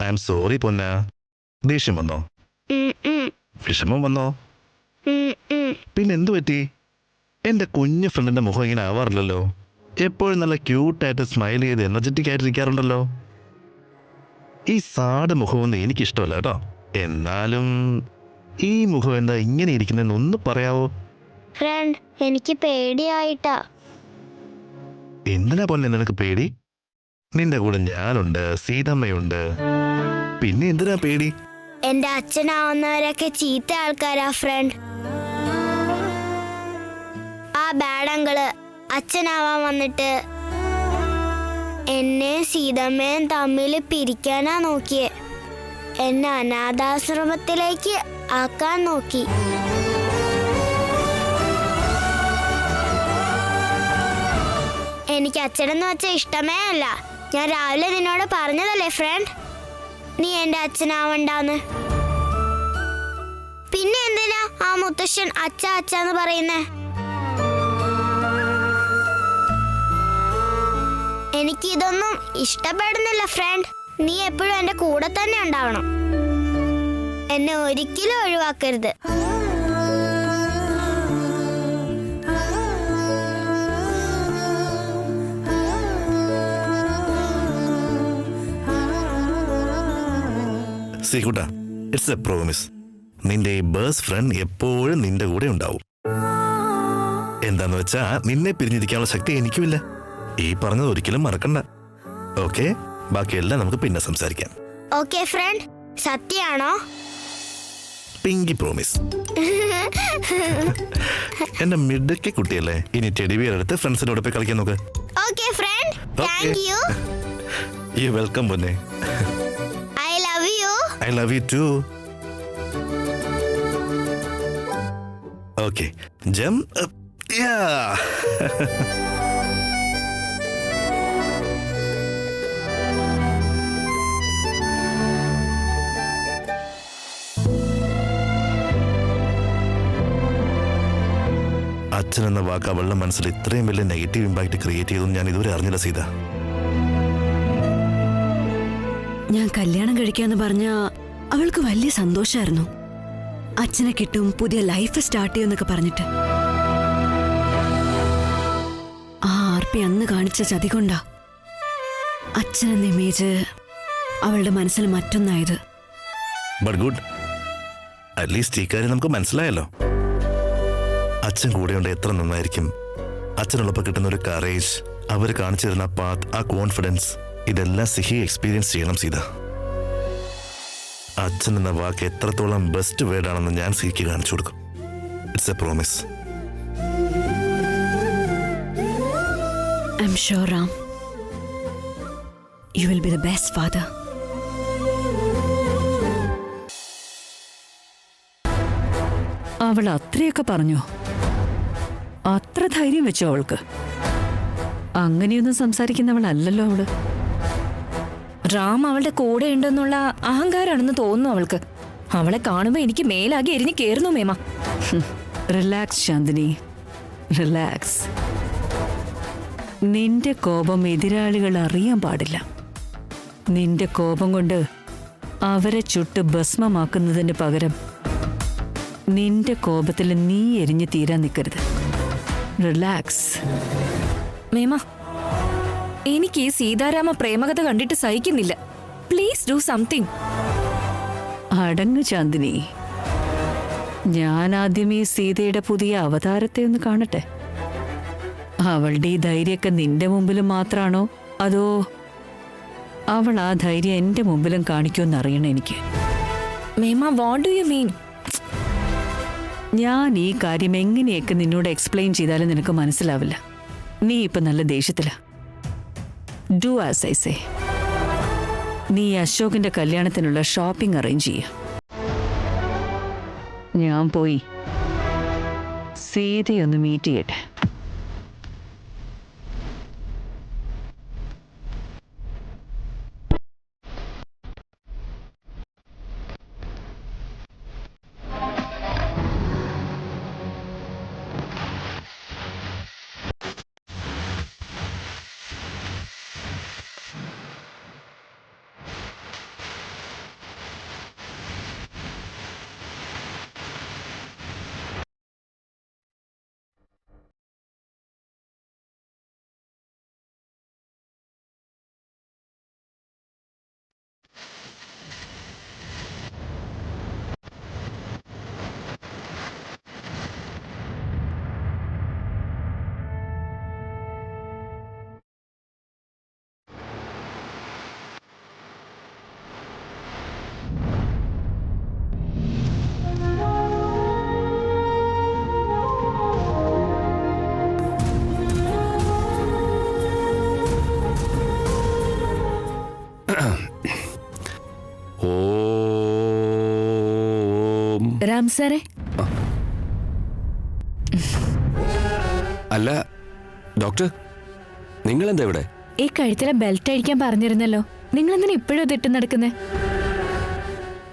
I am sorry പൊന്ന. ദേഷ്യം വന്നോ? വിഷമം വന്നോ? പിന്നെ എന്തു പറ്റി? എൻ്റെ കുഞ്ഞു ഫ്രണ്ടിന്റെ മുഖം ഇങ്ങനെ ആവാറില്ലല്ലോ. എപ്പോഴും നല്ല ക്യൂട്ടായിട്ട് സ്മൈൽ ചെയ്ത് എനർജറ്റിക് ആയിട്ടിരിക്കാറുണ്ടല്ലോ. ഈ സാഡ് മുഖമൊന്നും എനിക്കിഷ്ടമല്ല കേട്ടോ. എന്നാലും ഈ മുഖം എന്താ ഇങ്ങനെ ഇരിക്കുന്നതെന്ന് ഒന്ന് പറയാവോ? ഫ്രണ്ട്, എനിക്ക് പേടിയായിട്ടാ. എന്തിനാ പൊന്നെ നിനക്ക് പേടി? നിന്റെ കൂടെ ഞാനുണ്ട്, സീതമ്മയുണ്ട്. പിന്നെ എന്തിനാ പേടി? എന്റെ അച്ഛനാവുന്നവരൊക്കെ ചീത്ത ആൾക്കാരാ ഫ്രണ്ട്. ആ ബാഡങ്കള് അച്ഛനാവാൻ വന്നിട്ട് എന്നെ സീതമ്മയും തമ്മിൽ പിരിക്കാനാ നോക്കിയേ. എന്നെ അനാഥാശ്രമത്തിലേക്ക് ആക്കാൻ നോക്കി. എനിക്ക് അച്ഛനെന്ന് വെച്ച ഇഷ്ടമേ അല്ല. ഞാൻ രാവിലെ നിന്നോട് പറഞ്ഞതല്ലേ ഫ്രണ്ട്, നീ എന്റെ അച്ഛനാവണ്ടാന്ന്. പിന്നെ എന്തിനാ ആ മുത്തശ്ശൻ അച്ഛ അച്ഛന്ന് പറയുന്നേ? എനിക്കിതൊന്നും ഇഷ്ടപ്പെടുന്നില്ല ഫ്രണ്ട്. നീ എപ്പോഴും എന്റെ കൂടെ തന്നെ ഉണ്ടാവണം. എന്നെ ഒരിക്കലും ഒഴിവാക്കരുത്. സീക്കുട്ടാ, ഇറ്റ്സ് എ പ്രോമിസ്. നിന്റെ ഈ ബേസ്റ്റ് ഫ്രണ്ട് എപ്പോഴും നിന്റെ കൂടെ ഉണ്ടാവും. എന്താന്ന് വെച്ചാ നിന്നെ പിരിഞ്ഞിരിക്കാനുള്ള ശക്തി എനിക്കുമില്ല. ഈ പറഞ്ഞത് ഒരിക്കലും മറക്കണ്ട. ഓക്കെ, ബാക്കിയെല്ലാം നമുക്ക് പിന്നെ സംസാരിക്കാം. ഓക്കെ ഫ്രണ്ട്, സത്യാണോ? Pinky promise. എന്റെ മിഡൊക്കെ കുട്ടിയല്ലേ. ഇനി ടെഡിബിയർ എടുത്ത് ഫ്രണ്ട്സിനോട് പോയി കളിക്കാൻ നോക്ക്. Okay friend, thank you. You welcome പൊന്നെ. I love you. I love you too. Okay, jump up. Yeah. അച്ഛൻ എന്ന വാക്ക് അവളുടെ മനസ്സിൽ ഇത്രയും വലിയ നെഗറ്റീവ് ഇമ്പാക്ട് ക്രിയേറ്റ് ചെയ്തെന്ന് ഞാൻ ഇതുവരെ അറിഞ്ഞില്ല സീത. ഞാൻ കല്യാണം കഴിക്കാന്ന് പറഞ്ഞ അവൾക്ക് വലിയ സന്തോഷായിരുന്നു. അച്ഛനെ കിട്ടും, പുതിയ ലൈഫ് സ്റ്റാർട്ട് ചെയ്യുന്നൊക്കെ പറഞ്ഞിട്ട്. ആ ആർപ്പി അന്ന് കാണിച്ച ചതി കൊണ്ടാ അച്ഛനെന്ന ഇമേജ് അവളുടെ മനസ്സിൽ മറ്റൊന്നായത്. ബട്ട് ഗുഡ്, അറ്റ്ലീസ്റ്റ് ഈ കാര്യം നമുക്ക് മനസ്സിലായല്ലോ. അച്ഛൻ കൂടെയുണ്ട് എത്ര നന്നായിരിക്കും. അച്ഛനുള്ളപ്പോൾ കിട്ടുന്ന ഒരു കറേജ്, അവർ കാണിച്ചു തരുന്ന പാത്ത്, ആ കോൺഫിഡൻസ്, ഇതെല്ലാം സിഹി എക്സ്പീരിയൻസ് ചെയ്യണം സീത. അച്ഛൻ എന്ന വാക്ക് എത്രത്തോളം ബെസ്റ്റ് വേർഡാണെന്ന് ഞാൻ സിഹിക്ക് കാണിച്ചു കൊടുക്കും. It's a promise. I am sure Ram, you will be the best father. അവൾ അത്രയൊക്കെ പറഞ്ഞോ? അത്ര ധൈര്യം വെച്ചോ അവൾക്ക്? അങ്ങനെയൊന്നും സംസാരിക്കുന്നവളല്ലല്ലോ അവള്. റാം അവളുടെ കൂടെ ഉണ്ടെന്നുള്ള അഹങ്കാരാണെന്ന് തോന്നുന്നു അവൾക്ക്. അവളെ കാണുമ്പോ എനിക്ക് മേലാകെ എരിഞ്ഞു കേറുന്നു മേമ. Relax Shanthini, relax. നിന്റെ കോപം എതിരാളികൾ അറിയാൻ പാടില്ല. നിന്റെ കോപം കൊണ്ട് അവരെ ചുട്ട് ഭസ്മമാക്കുന്നതിന് പകരം നിന്റെ കോപത്തിൽ നീ എരിഞ്ഞു തീരാൻ നിൽക്കരുത്. റിലാക്സ് മേമ, എനിക്ക് ഈ സീതാരാമ പ്രേമകഥ കണ്ടിട്ട് സഹിക്കുന്നില്ല. Please do something. അടങ്ങ് ചാന്ദിനി. ഞാൻ ആദ്യം ഈ സീതയുടെ പുതിയ അവതാരത്തെ ഒന്ന് കാണട്ടെ. അവളുടെ ഈ ധൈര്യമൊക്കെ നിന്റെ മുമ്പിലും മാത്രാണോ, അതോ അവൾ ആ ധൈര്യം എന്റെ മുമ്പിലും കാണിക്കുമെന്ന് അറിയണം എനിക്ക്. മേമ, വാട്ട് ഡു യു മീൻ? ഞാൻ ഈ കാര്യം എങ്ങനെയൊക്കെ നിന്നോട് എക്സ്പ്ലെയിൻ ചെയ്താലും നിനക്ക് മനസ്സിലാവില്ല. നീ ഇപ്പൊ നല്ല ദേഷ്യത്തില. Do as I say. നീ അശോകിന്റെ കല്യാണത്തിനുള്ള ഷോപ്പിംഗ് അറേഞ്ച് ചെയ്യ. ഞാൻ പോയി സീതയൊന്ന് മീറ്റ് ചെയ്യട്ടെ. ഓം. രാം സാറേ, അല്ല ഡോക്ടർ, നിങ്ങളെന്താ ഇവിടെ? ഈ കഴുത്തിലെ ബെൽറ്റ് അഴിക്കാൻ പറഞ്ഞിരുന്നല്ലോ, നിങ്ങൾ എന്തിനാ ഇപ്പോഴും അത് ഇട്ട് നടക്കുന്നേ?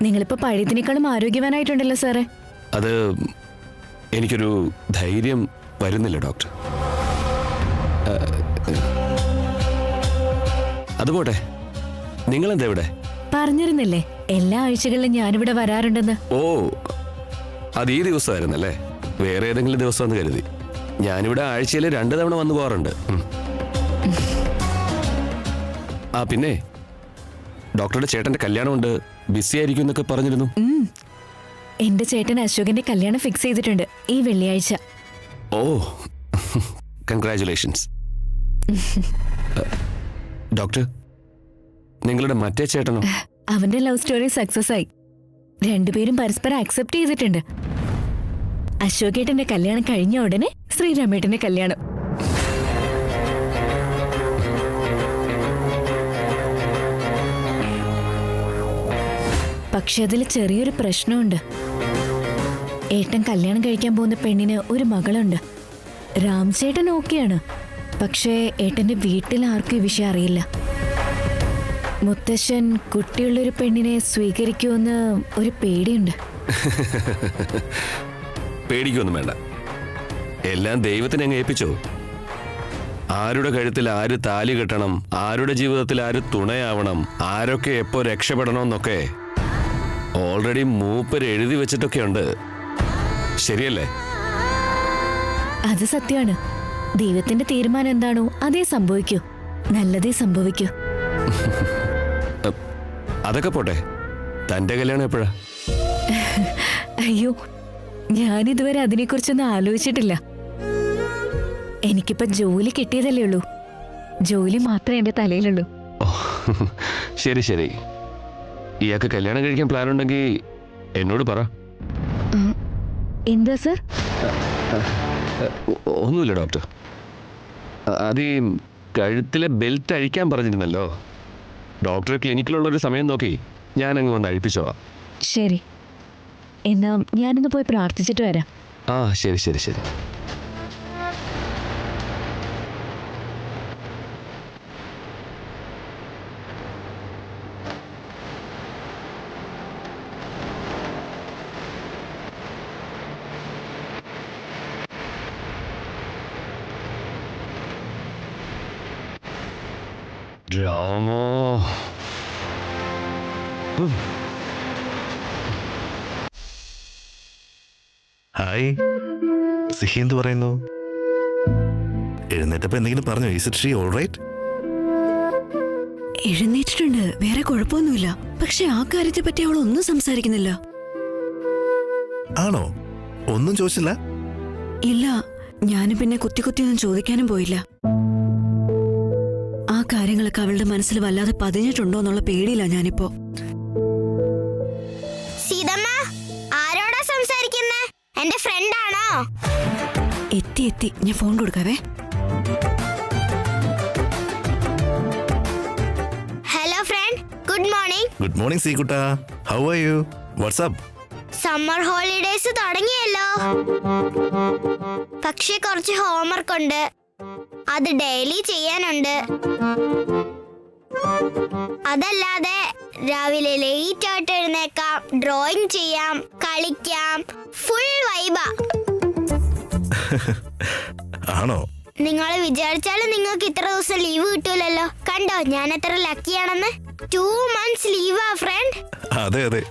നിങ്ങളിപ്പോ പഴയതിനേക്കാളും ആരോഗ്യവാനായിട്ടുണ്ടല്ലോ സാറേ. അത് എനിക്കൊരു ധൈര്യം വരുന്നില്ല ഡോക്ടർ. അതുപോട്ടെ, നിങ്ങളെന്താ ഇവിടെ? പറഞ്ഞിരുന്നില്ലേ എല്ലാ ആഴ്ചകളിലും ഞാനിവിടെ വരാറുണ്ടെന്ന്. ഓ, അത് ഈ ദിവസമായിരുന്നല്ലേ? വേറെ ഏതെങ്കിലും ദിവസമെന്ന് കരുതി. ഞാനിവിടെ ആഴ്ചയിൽ 2 തവണ വന്നു പോകാറുണ്ട്. ആ പിന്നെ ഡോക്ടറുടെ ചേട്ടന്റെ കല്യാണമുണ്ട്, ബിസി ആയിരിക്കും എന്നൊക്കെ പറഞ്ഞിരുന്നു. എന്റെ ചേട്ടൻ അശോകന്റെ കല്യാണം ഫിക്സ് ചെയ്തിട്ടുണ്ട് ഈ വെള്ളിയാഴ്ച. ഓ, കൺഗ്രാറ്റുലേഷൻസ്. ഡോക്ടർ, നിങ്ങളുടെ മറ്റേ ചേട്ടനോ? അവന്റെ ലവ് സ്റ്റോറി സക്സസ് ആയി. രണ്ടുപേരും പരസ്പരം അക്സെപ്റ്റ് ചെയ്തിട്ടുണ്ട്. അശോകേട്ടന്റെ കല്യാണം കഴിഞ്ഞ ഉടനെ ശ്രീരാമേട്ടന്റെ കല്യാണം. പക്ഷെ അതിൽ ചെറിയൊരു പ്രശ്നമുണ്ട്. ഏട്ടൻ കല്യാണം കഴിക്കാൻ പോകുന്ന പെണ്ണിന് ഒരു മകളുണ്ട്. രാംചേട്ടൻ ഓക്കെയാണ്, പക്ഷേ ഏട്ടന്റെ വീട്ടിൽ ആർക്കും ഈ വിഷയം അറിയില്ല. മുത്തശ്ശൻ കുട്ടിയുള്ളൊരു പെണ്ണിനെ സ്വീകരിക്കുമെന്ന് ഒരു പേടിയുണ്ട്. പേടിക്കൊന്നും വേണ്ട, എല്ലാം ദൈവത്തിന് അങ്ങ് ഏൽപ്പിച്ചോ. ആരുടെ കഴുത്തിൽ ആര് താലി കെട്ടണം, ആരുടെ ജീവിതത്തിൽ ആര് തുണയാവണം, ആരൊക്കെ എപ്പോ രക്ഷപ്പെടണമെന്നൊക്കെ ഓൾറെഡി മൂപ്പര് എഴുതി വെച്ചിട്ടൊക്കെ ഉണ്ട്. ശരിയല്ലേ? അത് സത്യമാണ്. ദൈവത്തിന്റെ തീരുമാനം എന്താണോ അതേ സംഭവിക്കൂ, നല്ലതേ സംഭവിക്കൂ. അതൊക്കെ പോട്ടെ, തന്റെ കല്യാണം എപ്പോഴാ? അയ്യോ, ഞാനിതുവരെ അതിനെക്കുറിച്ചൊന്നും ആലോചിച്ചിട്ടില്ല. എനിക്കിപ്പോ ജോലി കിട്ടിയതല്ലേ ഉള്ളൂ. ജോലി മാത്രമേ എന്റെ തലയിലുള്ളൂ. ശരി ശരി, ഇയാൾക്ക് കല്യാണം കഴിക്കാൻ പ്ലാൻ ഉണ്ടെങ്കിൽ എന്നോട് പറ. എന്താ സർ? ഒന്നുമില്ല ഡോക്ടർ, അത് ഈ കഴുത്തിലെ ബെൽറ്റ് അഴിക്കാൻ പറഞ്ഞിരുന്നല്ലോ. ഡോക്ടർ ക്ലിനിക്കിലുള്ളൊരു സമയം നോക്കി ഞാനങ്ങ് വന്ന് അഴിപ്പിച്ചോളാം. ശരി, എന്നാ ഞാനൊന്ന് പോയി പ്രാർത്ഥിച്ചിട്ട് വരാം. ആ ശരി ശരി ശരി. രാമോ, ഹായ്, സിഹി എന്ത് പറയുന്നു? എഴുന്നേറ്റപ്പോ എന്തെങ്കിലും പറഞ്ഞോ? Is it she all right? എഴുന്നേറ്റിട്ടുണ്ട്, വേറെ കുഴപ്പമൊന്നുമില്ല. പക്ഷെ ആ കാര്യത്തെ പറ്റി അവൾ ഒന്നും സംസാരിക്കുന്നില്ല. ആണോ? ഒന്നും ചോദിച്ചില്ല? ഇല്ല, ഞാനും പിന്നെ കുത്തി കുത്തിയൊന്നും ചോദിക്കാനും പോയില്ല. ആ കാര്യങ്ങളൊക്കെ അവളുടെ മനസ്സിൽ വല്ലാതെ പതിഞ്ഞിട്ടുണ്ടോ എന്നുള്ള പേടിയില്ല ഞാനിപ്പോ. സീതമ്മ, ആരോടാ സംസാരിക്കുന്നേ? എന്റെ ഫ്രണ്ട് ആണോ? എത്തി, ഞാൻ ഫോൺ കൊടുക്കാവേ. Hello friend, good morning. Good morning സീകുട്ട, how are you? What's up? Summer holidays തുടങ്ങിയല്ലോ. പക്ഷെ കുറച്ച് ഹോംവർക്ക് ഉണ്ട്, അത് ഡെയിലി ചെയ്യാനുണ്ട്. അതല്ലാതെ രാവിലെ ലേറ്റ് ആയിട്ട് എഴുന്നേക്കാം, ഡ്രോയിങ് ചെയ്യാം, കളിക്കാം, ഫുൾ വൈബാ. ആണോ? നിങ്ങൾ വിചാരിച്ചാലും നിങ്ങൾക്ക് ഇത്ര ദിവസം ലീവ് കിട്ടൂലല്ലോ. കണ്ടോ ഞാൻ എത്ര ലക്കിയാണെന്ന്? 2 months ലീവാ ഫ്രണ്ട്. അതെ അതെ,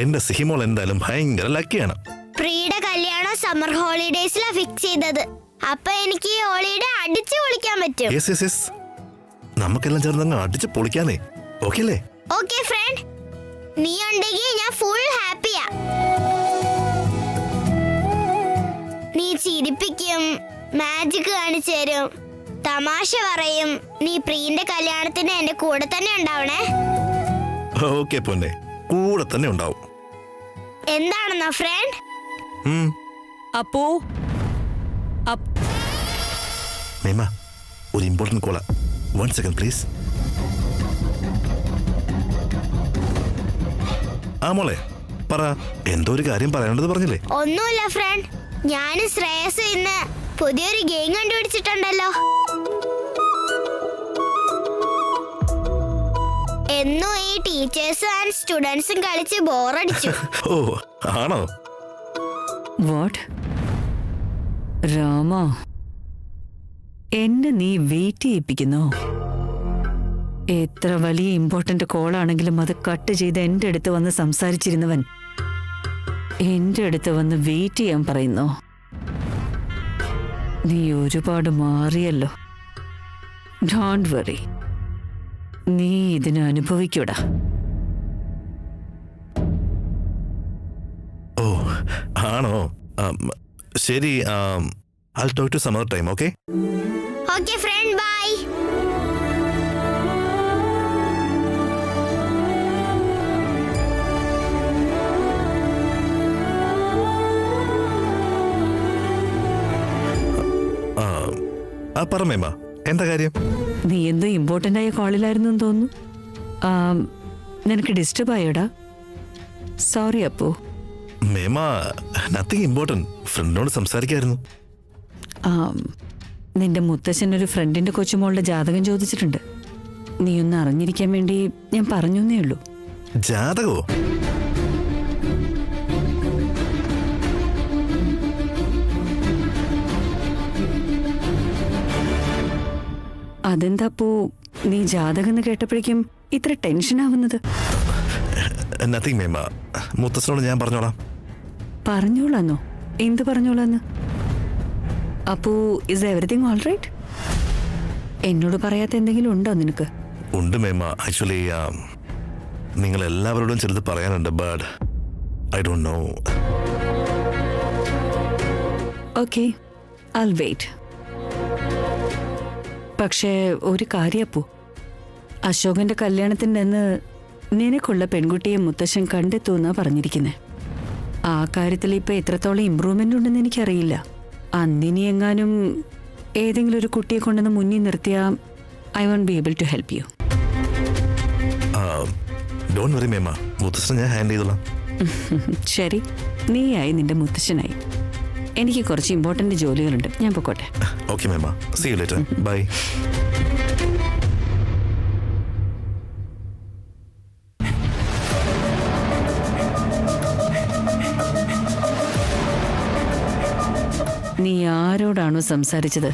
എന്റെ സിഹിമോൾ എന്തായാലും ഭയങ്കര ലക്കിയാണ്. പ്രിയുടെ കല്യാണം സമ്മർ ഹോളിഡേസിലാ ഫിക്സ് ചെയ്തത്. അപ്പൊ എനിക്ക് ഈ ഹോളിഡേ അടിച്ചു പൊളിക്കാൻ പറ്റും. യെസ് യെസ് യെസ്, നമുക്കെല്ലാം ചേർന്ന് അടിച്ച് പൊളിക്കാനേ. ഓക്കെ അല്ലേ? ഓക്കെ ഫ്രണ്ട്, നീ ഉണ്ടെങ്കിൽ ഞാൻ ഫുൾ ഹാപ്പിയാ. നീ ചിരിപ്പിക്കും, മാജിക് കാണിച്ചു തരും, തമാശ പറയും. നീ പ്രിയന്റെ കല്യാണത്തിന് എന്റെ കൂടെ തന്നെ ഉണ്ടാവണേ. ഓക്കെ പൊന്നെ, കൂടെ തന്നെ ഉണ്ടാവും. എന്താണെന്നോ ഫ്രണ്ട്? അപ്പോ മേമ, ഒരു ഇമ്പോർട്ടന്റ് കോളാ. 1 second please. ആ മോളെ പറ, എന്തോ ഒരു കാര്യം പറയേണ്ടത് പറഞ്ഞില്ലേ? ഒന്നുമില്ല ഫ്രണ്ട്, ഞാനും ശ്രേയസ് ഇന്ന് പുതിയൊരു ഗെയിം കണ്ടുപിടിച്ചിട്ടുണ്ടല്ലോ. എന്നും ഈ ടീച്ചേഴ്സും ആൻഡ് സ്റ്റുഡൻസും കളിച്ച് ബോറടിച്ചു. ഓ ആണോ? വാട്ട്? രാമ, എന്നെ നീ വെയിറ്റ് ചെയ്യിപ്പിക്കുന്നോ? എത്ര വലിയ ഇമ്പോർട്ടന്റ് കോളാണെങ്കിലും അത് കട്ട് ചെയ്ത് എന്റെ അടുത്ത് വന്ന് സംസാരിച്ചിരുന്നവൻ എന്റെ അടുത്ത് വന്ന് വെയിറ്റ് ചെയ്യാൻ പറയുന്നോ? നീ ഒരുപാട് മാറിയല്ലോ. ഡോണ്ട് വറി, നീ ഇതിന് അനുഭവിക്കൂടാ. ഓ ആണോ? ശരി, I'll talk to some other time, okay? Okay friend, bye. പറ മേമ, എന്താ കാര്യം? നീ എന്തോ ഇമ്പോർട്ടന്റ് ആയ കോളിലായിരുന്നു എന്ന് തോന്നുന്നു. നിനക്ക് ഡിസ്റ്റർബ് ആയോടാ? സോറി അപ്പു. മേമ, നത്തിങ് ഇമ്പോർട്ടന്റ്, ഫ്രണ്ടിനോട് സംസാരിക്കായിരുന്നു. നിന്റെ മുത്തശ്ശൻ ഒരു ഫ്രണ്ടിന്റെ കൊച്ചുമോളുടെ ജാതകം ചോദിച്ചിട്ടുണ്ട്. നീ ഒന്ന് അറിഞ്ഞിരിക്കാൻ വേണ്ടി ഞാൻ പറഞ്ഞേ ഉള്ളൂ. ജാതകോ? അതെന്താ അപ്പോ നീ ജാതകം എന്ന് കേട്ടപ്പോഴേക്കും ഇത്ര ടെൻഷൻ ആവുന്നത്? നത്തിങ് മേമ, മുത്തച്ഛനോട് ഞാൻ പറഞ്ഞോളാം. പറഞ്ഞോളാന്നോ? എന്ത് പറഞ്ഞോളാന്ന്? അപ്പോ ഇസ് എവറിത്തിങ് ഓൾ റൈറ്റ്? എന്നോട് പറയാത്ത എന്തെങ്കിലും ഉണ്ടോ നിനക്ക്? ഉണ്ട് മേമ. ആക്ച്വലി നിങ്ങൾ എല്ലാവരോടും ചിലത് പറയാനുണ്ട്, but I don't know. Okay, I'll wait. പക്ഷേ ഒരു കാര്യപ്പോ, അശോകന്റെ കല്യാണത്തിൻ്റെ അന്ന് നിനക്കുള്ള പെൺകുട്ടിയെ മുത്തശ്ശൻ കണ്ടെത്തുമെന്നാ പറഞ്ഞിരിക്കുന്നത്. ആ കാര്യത്തിൽ ഇപ്പൊ എത്രത്തോളം ഇമ്പ്രൂവ്മെന്റ് ഉണ്ടെന്ന് എനിക്കറിയില്ല. അന്നിനി എങ്ങാനും ഏതെങ്കിലും ഒരു കുട്ടിയെ കൊണ്ടുവന്ന് മുന്നിൽ നിർത്തിയാ I won't be able to help you. Don't worry മേമ, മുത്തശ്ശനെ ഞാൻ ഹാൻഡിൽ ചെയ്തോളാം. ശരി, നീയായി നിന്റെ മുത്തശ്ശനായി. എനിക്ക് കുറച്ച് ഇമ്പോർട്ടന്റ് ജോലികളുണ്ട്, ഞാൻ പൊക്കോട്ടെ. ഓക്കെ മേമ, സീ യു ലേറ്റർ, ബൈ. നീ ആരോടാണോ സംസാരിച്ചത്?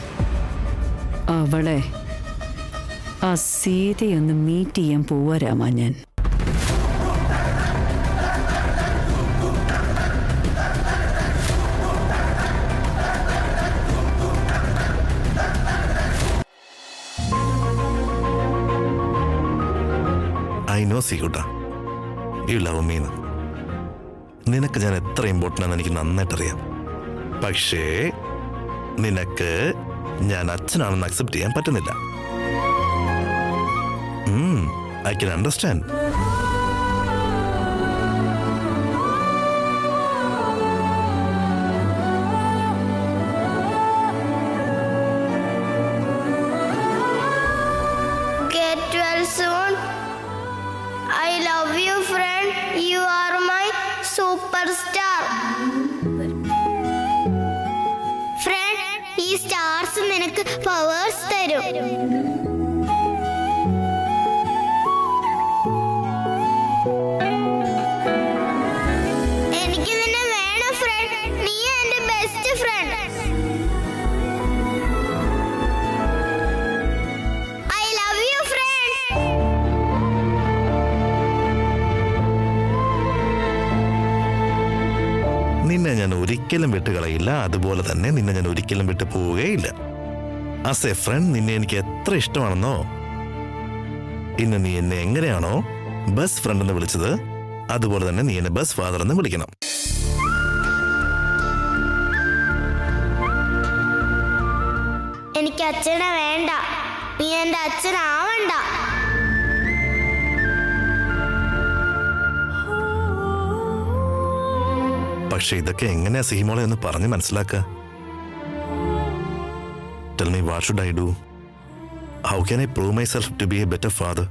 അവളെ, ആ സീതയൊന്ന് മീറ്റ് ചെയ്യാൻ പോവാ രാമ ഞാൻ. ഐ നോ സീകുട്ട, യു ലവ് മീ. നിനക്ക് ഞാൻ എത്ര ഇമ്പോർട്ടൻ്റ് ആണെന്ന് എനിക്ക് നന്നായിട്ടറിയാം. പക്ഷേ നിനക്ക് ഞാൻ അച്ഛനാണെന്ന് അക്സെപ്റ്റ് ചെയ്യാൻ പറ്റുന്നില്ല. I can understand. Get well soon. I love you, friend. You are my superstar. Friend, ഈ സ്റ്റാർസ് നിനക്ക് പവേഴ്സ് തരും. എനിക്ക് നിന്നെ വേണം ഫ്രണ്ട്. നീ എന്റെ best friend. I love you, friend. നിന്നെ ഞാൻ ഒരിക്കലും വിട്ടുകളയില്ല, അതുപോലെ തന്നെ നിന്നെ ഞാൻ ഒരിക്കലും വിട്ടു പോവുകയില്ല. ആസ് എ ഫ്രണ്ട് നിന്നെ എനിക്ക് എത്ര ഇഷ്ടമാണെന്നോ, ഇന്ന് നീ എന്നെ എങ്ങനെയാണോ ബെസ്റ്റ് ഫ്രണ്ട് എന്ന് വിളിച്ചത്, അതുപോലെ തന്നെ നീ എന്നെ ബെസ്റ്റ് ഫാദർ എന്ന് വിളിക്കണം. എനിക്ക് അച്ഛനെ വേണ്ട, നീ എന്റെ അച്ഛനാവണ്ട. പക്ഷെ ഇതൊക്കെ എങ്ങനെയാ സീമോളെ എന്ന് പറഞ്ഞ് മനസ്സിലാക്കുക? Tell me, what should I do? How can I prove myself to be a better father?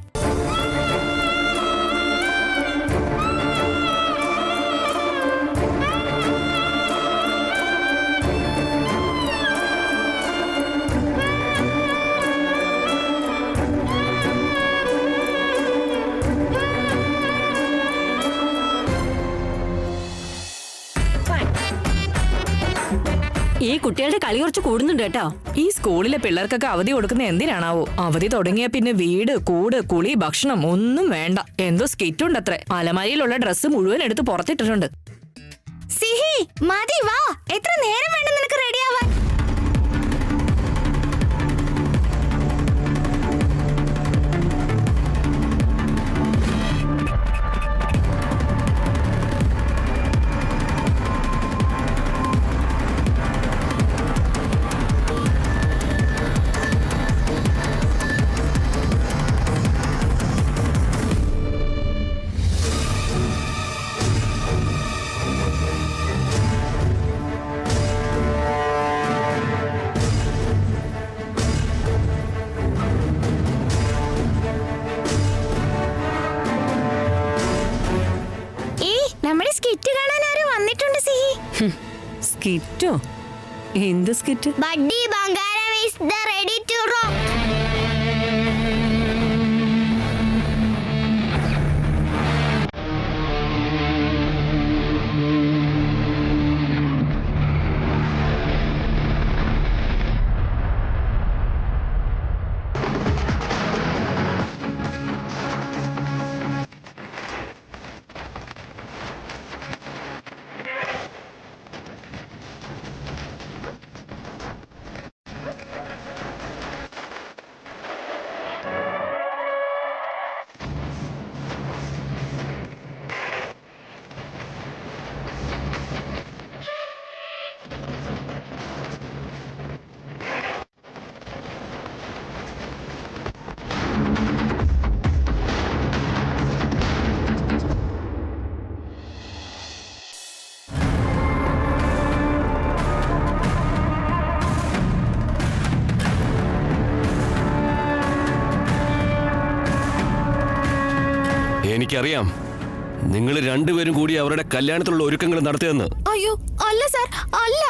ഈ കുട്ടികളുടെ കളി കുറച്ച് കൂടുന്നുണ്ട് കേട്ടോ. ഈ സ്കൂളിലെ പിള്ളേർക്കൊക്കെ അവധി കൊടുക്കുന്ന എന്തിനാണാവോ? അവധി തുടങ്ങിയ പിന്നെ വീട്, കൂട്, കുളി, ഭക്ഷണം ഒന്നും വേണ്ട. എന്തോ സ്കിറ്റ് ഉണ്ട് അത്രേ. അലമാരിയിലുള്ള ഡ്രസ്സ് മുഴുവൻ എടുത്ത് പുറത്തിട്ടിട്ടുണ്ട്. സിഹി മതി, വാ. എത്ര നേരം വേണം നിനക്ക് റെഡിയാവാൻ? നമ്മുടെ സ്കിറ്റ് കാണാൻ ആരും വന്നിട്ടുണ്ട് സിഹി. സ്കിറ്റോ? എന്ത് skit? Buddy Bangaram is the ready to rock. എനിക്കറിയാം നിങ്ങൾ രണ്ടുപേരും കൂടി അവരുടെ കല്യാണത്തിലുള്ള ഒരുക്കങ്ങൾ നടത്തിയെന്ന്. അയ്യോ അല്ല സാർ, അല്ല.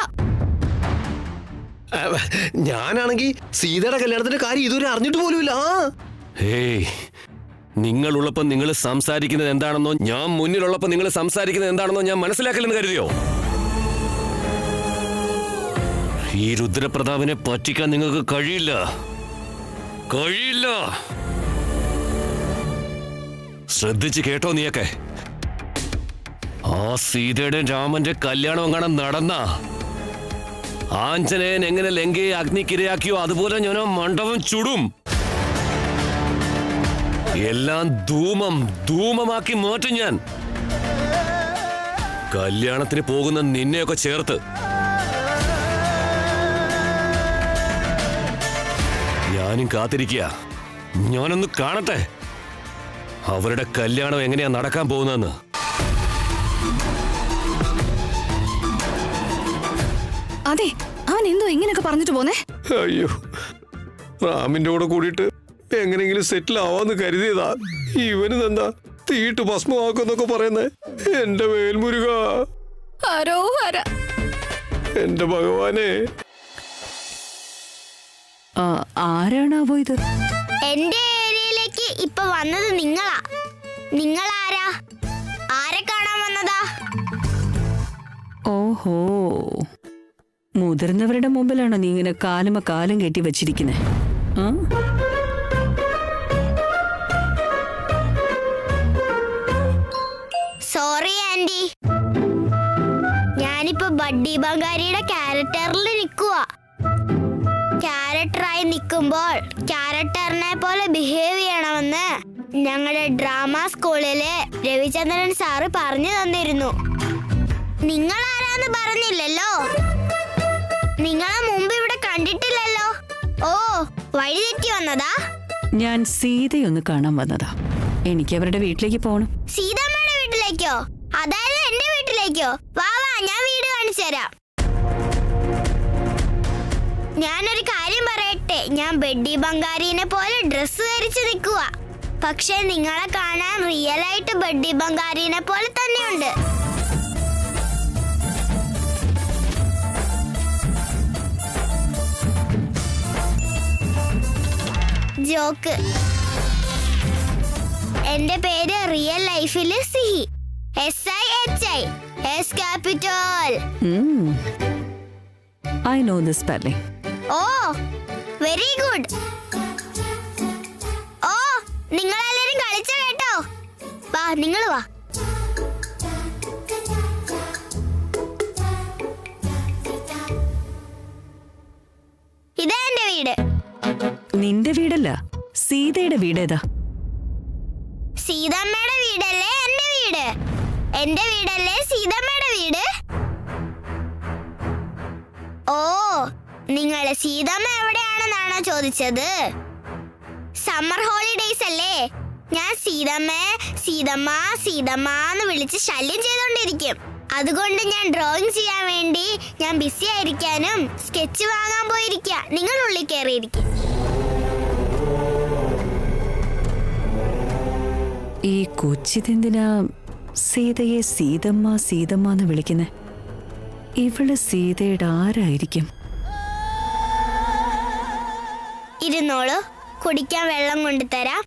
ഞാനാണെങ്കിൽ സീതയുടെ കല്യാണത്തിന്റെ കാര്യം ഇതുവരെ അറിഞ്ഞിട്ട് പോലുമില്ല. ഹേയ്, നിങ്ങളുള്ളപ്പോ നിങ്ങൾ സംസാരിക്കുന്നത് എന്താണെന്നോ ഞാൻ മുന്നിലുള്ളപ്പോ നിങ്ങൾ സംസാരിക്കുന്നത് എന്താണെന്നോ ഞാൻ മനസ്സിലാക്കില്ലെന്ന് കരുതിയോ? ഈ രുദ്രപ്രതാപിനെ പറ്റിക്കാൻ നിങ്ങൾക്ക് കഴിയില്ല. ശ്രദ്ധിച്ച് കേട്ടോ നീയൊക്കെ. ആ സീതയുടെ രാമന്റെ കല്യാണം എങ്ങനെ നടന്ന ആഞ്ജനേയൻ എങ്ങനെ ലങ്കയെ അഗ്നിക്കിരയാക്കിയോ അതുപോലെ ഞാൻ മണ്ഡപം ചുടും. എല്ലാം ധൂമമാക്കി മാറ്റും ഞാൻ. കല്യാണത്തിന് പോകുന്ന നിന്നെയൊക്കെ ചേർത്ത്. ഞാനും കാത്തിരിക്കുക. ഞാനൊന്ന് കാണട്ടെ അവരുടെ കല്യാണം എങ്ങനെയാ നടക്കാൻ പോകുന്നതെന്ന്. അതെ, അവൻ എന്തോ ഇങ്ങനെയൊക്കെ പറഞ്ഞിട്ട് പോന്നേ. അയ്യോ, റാമിന്റെ കൂടെ കൂടിയിട്ട് എങ്ങനെയെങ്കിലും സെറ്റിൽ ആവാന്ന് കരുതിയതാ. ഇവന് എന്താ തീയിട്ട് ഭസ്മമാക്കുന്നൊക്കെ പറയുന്നേ. എന്റെ വേൽമുരുക, എന്റെ ഭഗവാനെ. ആരാണാവോ ഇത്? എന്റെ ഏരിയയിലേക്ക് ഇപ്പൊ വന്നത് നിങ്ങളാ. നിങ്ങളാരാ? ആരെ കാണാൻ വന്നതാ? ഓഹോ, മുതിർന്നവരുടെ മുമ്പിലാണോ നീ ഇങ്ങനെ കാലും കെട്ടി വെച്ചിരിക്കുന്നേ? സോറി ആന്റി, ഞാനിപ്പോ ബഡ്ഡി ബംഗാരിയുടെ ക്യാരക്ടറിൽ നിൽക്കുക. ക്യാരക്ടറായി നിൽക്കുമ്പോൾ ക്യാരക്ടറിനെ പോലെ ബിഹേവ് ചെയ്യണമെന്ന് ഞങ്ങളുടെ ഡ്രാമ സ്കൂളില് രവിചന്ദ്രൻ സാറ് പറഞ്ഞു തന്നിരുന്നു. നിങ്ങൾ ആരാന്ന് പറഞ്ഞില്ലല്ലോ. നിങ്ങളെ മുമ്പ് ഇവിടെ കണ്ടിട്ടില്ലല്ലോ. ഓ, വഴിതെറ്റി വന്നതാ? ഞാൻ സീതയൊന്ന് കാണാൻ വന്നതാ. എനിക്ക് അവരുടെ വീട്ടിലേക്ക് പോകണം. സീതമ്മയുടെ വീട്ടിലേക്കോ? അതായത് എന്റെ വീട്ടിലേക്കോ? വാ, ഞാൻ വീട് കാണിച്ചു തരാം. ഞാനൊരു കാര്യം പറയട്ടെ, ഞാൻ ബഡ്ഡി ബംഗാരിനെ പോലെ ഡ്രസ് ധരിച്ച് നിൽക്കുക. പക്ഷെ നിങ്ങളെ കാണാൻ റിയൽ ആയിട്ട് ബഡ്ഡി ബംഗാരിനെ പോലെ തന്നെയുണ്ട്. ജോക്ക്. എന്റെ പേര് റിയൽ ലൈഫില് Sihi. SIHI, S capital. I know the spelling. Oh very good. Oh നിങ്ങളെല്ലാരും കളിച്ച കേട്ടോ. വാ നിങ്ങൾ വാ. ഇതാ എന്റെ വീട്. നിന്റെ വീടല്ല, സീതയുടെ വീടേതാ? സീതമ്മയുടെ വീടല്ലേ എന്റെ വീട്? എന്റെ വീടല്ലേ സീതമ്മയുടെ വീട്? ഓ നിങ്ങള് സീതമ്മ എവിടെയാണെന്നാണോ ചോദിച്ചത്? സമ്മർ ഹോളിഡേയ്സ് അല്ലേ? ഞാൻ സീതമ്മ എന്ന് വിളിച്ച് ശല്യം ചെയ്തോണ്ടിരിക്കും. അതുകൊണ്ട് ഞാൻ ഡ്രോയിങ് ചെയ്യാൻ വേണ്ടി ഞാൻ ബിസി ആയിരിക്കാനും സ്കെച്ച് വാങ്ങാൻ പോയിരിക്കുക. നിങ്ങൾ ഉള്ളിൽ കയറിയിരിക്കും. ഈ കൊച്ചിതെന്തിനാ സീതയെ സീതമ്മ എന്ന് വിളിക്കുന്നെ? ഇവള് സീതയുടെ ആരായിരിക്കും? ഇരുന്നോളൂ, കുടിക്കാൻ വെള്ളം കൊണ്ടുതരാം.